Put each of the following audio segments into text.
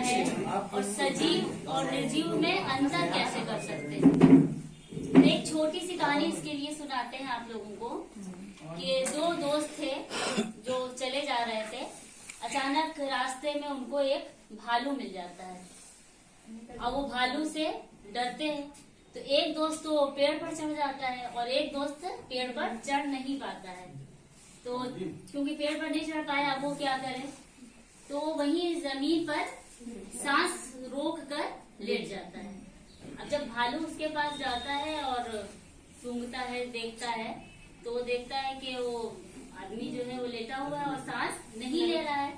है और सजीव और निर्जीव में अंतर कैसे कर सकते हैं। एक छोटी सी कहानी इसके लिए सुनाते हैं आप लोगों को कि दो दोस्त थे जो चले जा रहे थे। अचानक रास्ते में उनको एक भालू मिल जाता है और वो भालू से डरते हैं। तो एक दोस्त तो पेड़ पर चढ़ जाता है और एक दोस्त पेड़ पर चढ़ नहीं पाता है। तो क्योंकि पेड़ पर नहीं चढ़ पाया, वो क्या करे, तो वहीं जमीन पर सांस रोक कर लेट जाता है। अब जब भालू उसके पास जाता है और सूंघता है, देखता है, तो वो देखता है कि वो आदमी जो है वो लेटा हुआ है और सांस नहीं ले रहा है।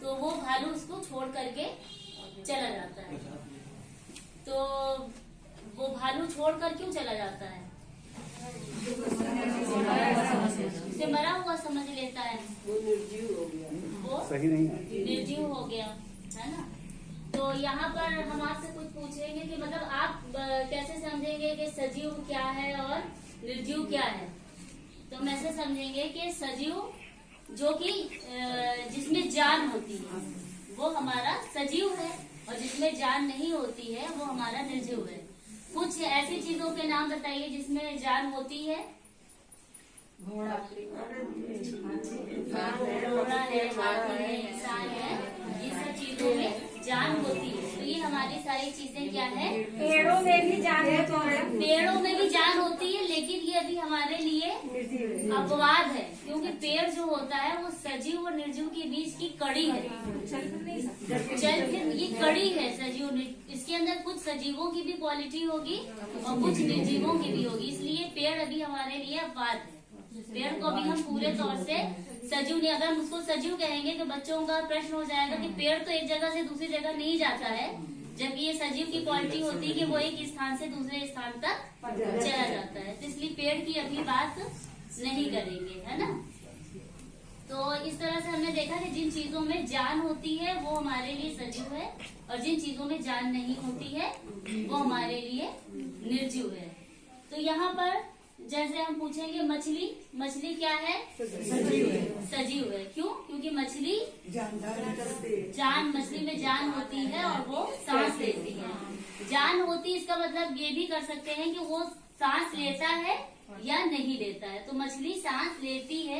तो वो भालू उसको छोड़ करके चला जाता है। तो वो भालू छोड़कर क्यों चला जाता है? उसे मरा हुआ समझ लेता है, वो निर्जीव हो गया, वो सही नहीं निर्जीव हो गया, है ना। तो यहाँ पर हम आपसे कुछ पूछेंगे कि मतलब आप कैसे समझेंगे कि सजीव क्या है और निर्जीव क्या है। तो हम ऐसे समझेंगे कि सजीव जो कि जिसमें जान होती है वो हमारा सजीव है और जिसमें जान नहीं होती है वो हमारा निर्जीव है। कुछ ऐसी चीजों के नाम बताइए जिसमें जान होती है। घोड़ा है, हाथी है, इंसान है, ये सब चीजों में जान होती है। तो ये हमारी सारी चीजें क्या है? पेड़ों में भी जान होती है। पेड़ों में भी जान होती है, लेकिन ये अभी हमारे लिए अपवाद है, क्योंकि पेड़ जो होता है वो सजीव और निर्जीव के बीच की कड़ी है। चल ये कड़ी है सजीव, इसके अंदर कुछ सजीवों की भी क्वालिटी होगी और कुछ निर्जीवों की भी होगी। इसलिए पेड़ अभी हमारे लिए अपवाद है। पेड़ को भी हम पूरे तौर से सजीव नहीं, अगर हम उसको सजीव कहेंगे तो बच्चों का प्रश्न हो जाएगा कि पेड़ तो एक जगह से दूसरी जगह नहीं जाता है, जबकि ये सजीव की क्वालिटी होती है कि वो एक स्थान से दूसरे स्थान तक चला जाता है। तो इसलिए पेड़ की अभी बात नहीं करेंगे, है ना। तो इस तरह से हमने देखा कि जिन चीजों में जान होती है वो हमारे लिए सजीव है और जिन चीजों में जान नहीं होती है वो हमारे लिए निर्जीव है। तो यहाँ पर जैसे हम पूछेंगे मछली क्या है? सजीव है। क्यों? क्योंकि मछली मछली में जान होती है और वो सांस लेती है। जान होती, इसका मतलब ये भी कर सकते हैं कि वो सांस लेता है या नहीं लेता है। तो मछली सांस लेती है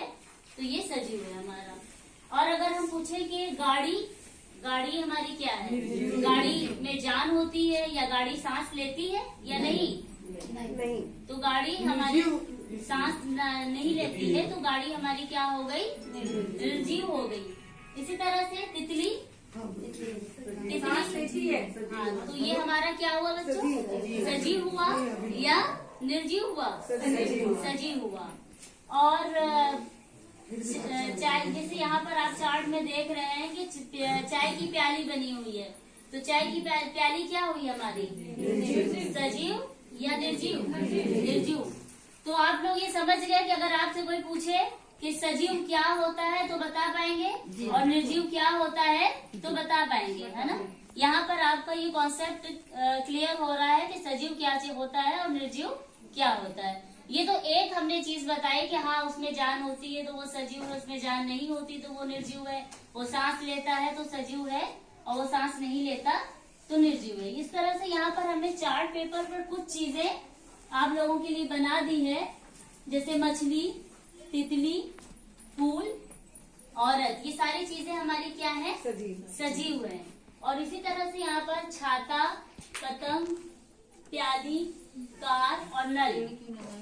तो ये सजीव है हमारा। और अगर हम पूछे कि गाड़ी हमारी क्या है? गाड़ी में जान होती है या गाड़ी सांस लेती है या नहीं? तो गाड़ी हमारी सांस नहीं लेती है, तो गाड़ी हमारी क्या हो गई? निर्जीव हो गई। इसी तरह से तितली तो ये हमारा क्या हुआ बच्चों? सजीव हुआ या निर्जीव हुआ? सजीव हुआ। और चाय, जैसे यहाँ पर आप चार्ट में देख रहे हैं कि चाय की प्याली बनी हुई है, तो चाय की प्याली क्या हुई हमारी? सजीव या निर्जीव। तो आप लोग ये समझ गए कि अगर आपसे कोई पूछे कि सजीव क्या होता है तो बता पाएंगे और निर्जीव क्या होता है तो बता पाएंगे, है ना। यहाँ पर आपका ये कॉन्सेप्ट क्लियर हो रहा है कि सजीव क्या होता है और निर्जीव क्या होता है। ये तो एक हमने चीज बताई कि हाँ उसमें जान होती है तो वो सजीव है, उसमें जान नहीं होती तो वो निर्जीव है। वो सांस लेता है तो सजीव है और वो सांस नहीं लेता तो निर्जीव है। इस तरह से यहाँ पर हमने चार्ट पेपर पर कुछ चीजें आप लोगों के लिए बना दी है, जैसे मछली, तितली, फूल, औरत, ये सारी चीजें हमारी क्या है? सजीव है। और इसी तरह से यहाँ पर छाता, पतंग, प्याली, कार और नल,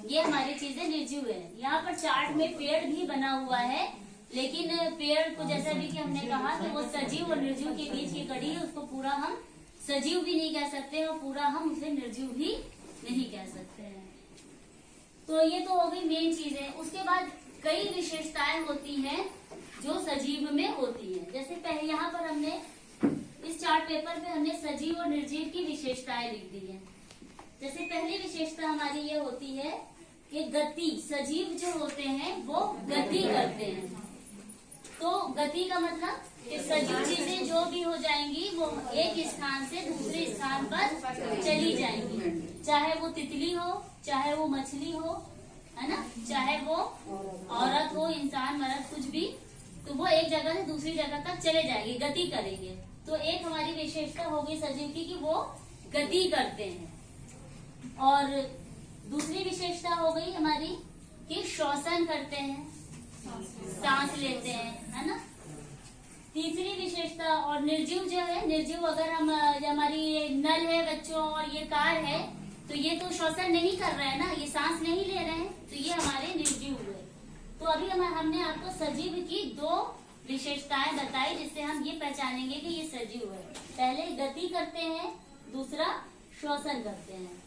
ये हमारी चीजें निर्जीव है। यहाँ पर चार्ट में पेड़ भी बना हुआ है, लेकिन पेड़ को जैसा भी कि हमने कहा कि वो सजीव और निर्जीव के बीच की कड़ी है, उसको पूरा हम सजीव भी नहीं कह सकते और पूरा हम उसे निर्जीव भी नहीं कह सकते हैं। तो ये तो हो गई मेन चीजें। उसके बाद कई विशेषताएं होती हैं जो सजीव में होती है। जैसे पहले यहाँ पर हमने इस चार्ट पेपर पे हमने सजीव और निर्जीव की विशेषताएं लिख दी है। जैसे पहली विशेषता हमारी ये होती है कि गति, सजीव जो होते हैं वो गति करते हैं। तो गति का मतलब कि सजीव चीजें जो भी हो जाएंगी वो एक स्थान से दूसरे स्थान पर चली जाएंगी, चाहे वो तितली हो, चाहे वो मछली हो, है ना, चाहे वो औरत हो, इंसान, मर्द, कुछ भी, तो वो एक जगह से दूसरी जगह तक चले जाएंगे, गति करेंगे। तो एक हमारी विशेषता हो गई सजीव की कि वो गति करते हैं। और दूसरी विशेषता हो गई हमारी कि श्वसन करते हैं, सांस लेते हैं, है ना। तीसरी विशेषता और निर्जीव जो है, निर्जीव अगर हम हमारी ये नल है बच्चों और ये कार है तो ये तो श्वसन नहीं कर रहे हैं ना, ये सांस नहीं ले रहे हैं, तो ये हमारे निर्जीव हुए। तो अभी हमने आपको सजीव की 2 विशेषताएं बताई जिससे हम ये पहचानेंगे कि ये सजीव है। पहले गति करते हैं, दूसरा श्वसन करते हैं।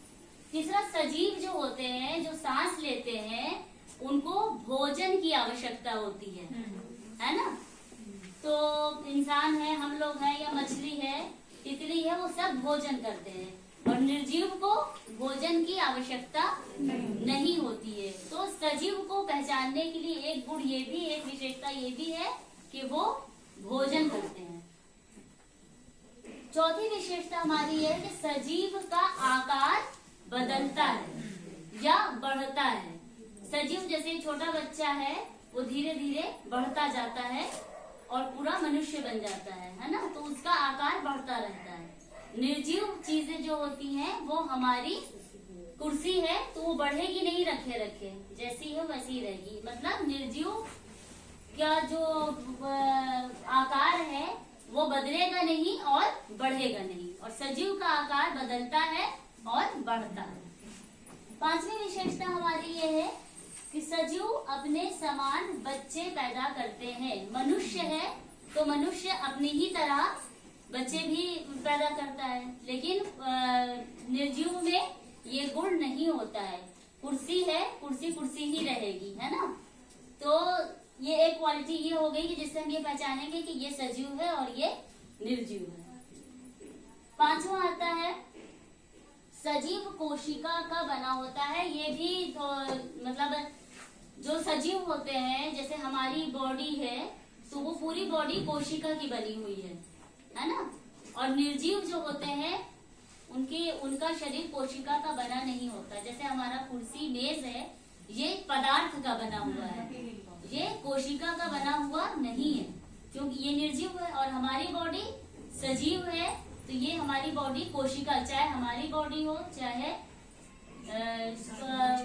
तीसरा सजीव जो होते हैं, जो सांस लेते हैं, उनको भोजन की आवश्यकता होती है ना। तो इंसान है, हम लोग हैं या मछली है, तितली है, वो सब भोजन करते हैं और निर्जीव को भोजन की आवश्यकता नहीं होती है। तो सजीव को पहचानने के लिए एक गुण ये भी, एक विशेषता ये भी है कि वो भोजन करते हैं। चौथी विशेषता हमारी है कि सजीव का आकार बदलता है या बढ़ता है। सजीव जैसे छोटा बच्चा है वो धीरे धीरे बढ़ता जाता है और पूरा मनुष्य बन जाता है ना, तो उसका आकार बढ़ता रहता है। निर्जीव चीजें जो होती हैं वो हमारी कुर्सी है तो वो बढ़ेगी नहीं, रखे रखे जैसी है वैसी ही रहेगी। मतलब निर्जीव का जो आकार है वो बदलेगा नहीं और बढ़ेगा नहीं, और सजीव का आकार बदलता है और बढ़ता है। पांचवी विशेषता हमारी ये है कि सजीव अपने समान बच्चे पैदा करते हैं। मनुष्य है तो मनुष्य अपनी ही तरह बच्चे भी पैदा करता है, लेकिन निर्जीव में ये गुण नहीं होता है। कुर्सी है, कुर्सी कुर्सी ही रहेगी, है ना। तो ये एक क्वालिटी ये हो गई कि जिससे हम ये पहचानेंगे कि ये सजीव है और ये निर्जीव है। पांचवा आता है सजीव कोशिका का बना होता है। ये भी तो मतलब जो सजीव होते हैं, जैसे हमारी बॉडी है तो वो पूरी बॉडी कोशिका की बनी हुई है ना। और निर्जीव जो होते हैं उनका शरीर कोशिका का बना नहीं होता। जैसे हमारा कुर्सी मेज है, ये पदार्थ का बना हुआ है, ये कोशिका का बना हुआ नहीं है, क्योंकि ये निर्जीव है। और हमारी बॉडी सजीव है तो ये हमारी बॉडी कोशिका, चाहे हमारी बॉडी हो, चाहे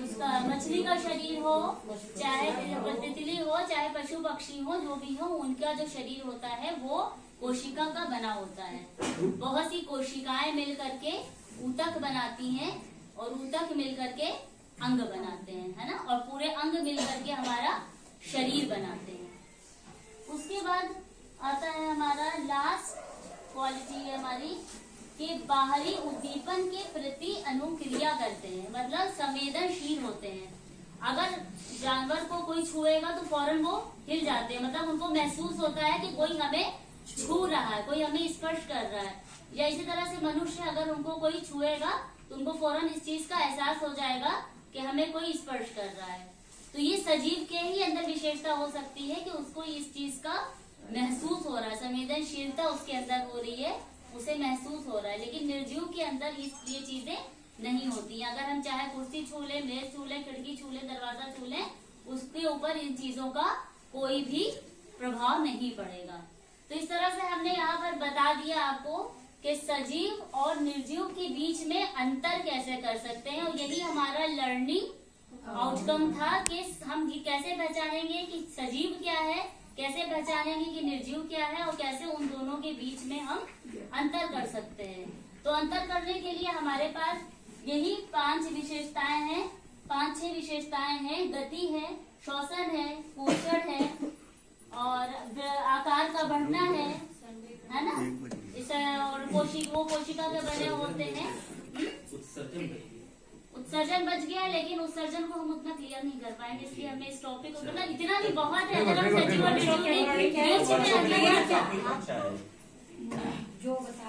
उसका मछली का शरीर हो, चाहे तितली हो, चाहे पशु पक्षी हो, जो भी हो, उनका जो शरीर होता है वो कोशिका का बना होता है। बहुत सी कोशिकाएं मिल करके ऊतक बनाती हैं और ऊतक मिल करके अंग बनाते हैं, है ना। और पूरे अंग मिल करके हमारा शरीर बनाते हैं। उसके बाद आता है हमारा लास्ट क्वालिटी है हमारी कि बाहरी उद्दीपन के प्रति अनुक्रिया करते हैं, मतलब संवेदनशील होते हैं। अगर जानवर को कोई छुएगा तो फौरन वो हिल जाते हैं, मतलब उनको महसूस होता है कि कोई हमें छू रहा है, कोई हमें स्पर्श कर रहा है। या इसी तरह से मनुष्य अगर उनको कोई छुएगा तो उनको फौरन इस चीज का एहसास हो जाएगा कि हमें कोई स्पर्श कर रहा है। तो ये सजीव के ही अंदर विशेषता हो सकती है कि उसको इस चीज का महसूस हो रहा है, संवेदनशीलता उसके अंदर हो रही है, उसे महसूस हो रहा है। लेकिन निर्जीव के अंदर ये चीजें नहीं होती। अगर हम चाहे कुर्सी छू ले, मेज छू ले, खिड़की छू ले, दरवाजा छू ले, उसके ऊपर इन चीजों का कोई भी प्रभाव नहीं पड़ेगा। तो इस तरह से हमने यहाँ पर बता दिया आपको कि सजीव और निर्जीव के बीच में अंतर कैसे कर सकते हैं। और यही हमारा लर्निंग आउटकम था कि हम कैसे पहचानेंगे कि सजीव क्या है, कैसे पहचानेंगे कि निर्जीव क्या है, और कैसे उन दोनों के बीच में हम अंतर कर सकते हैं। तो अंतर करने के लिए हमारे पास यही 5 विशेषताएं हैं, 5-6 विशेषताएं हैं। गति है, श्वसन है, पोषण है और आकार का बढ़ना है ना। इस और वो कोशिका के बने होते हैं। उत्सर्जन बच गया, लेकिन उत्सर्जन को हम उतना क्लियर नहीं कर पाएंगे, इसलिए हमने इस टॉपिक को मतलब इतना भी बहुत है। अगर हम सजीव और निर्जीव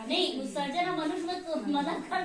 नहीं, उत्सर्जन और मनुष्य मत मदद कर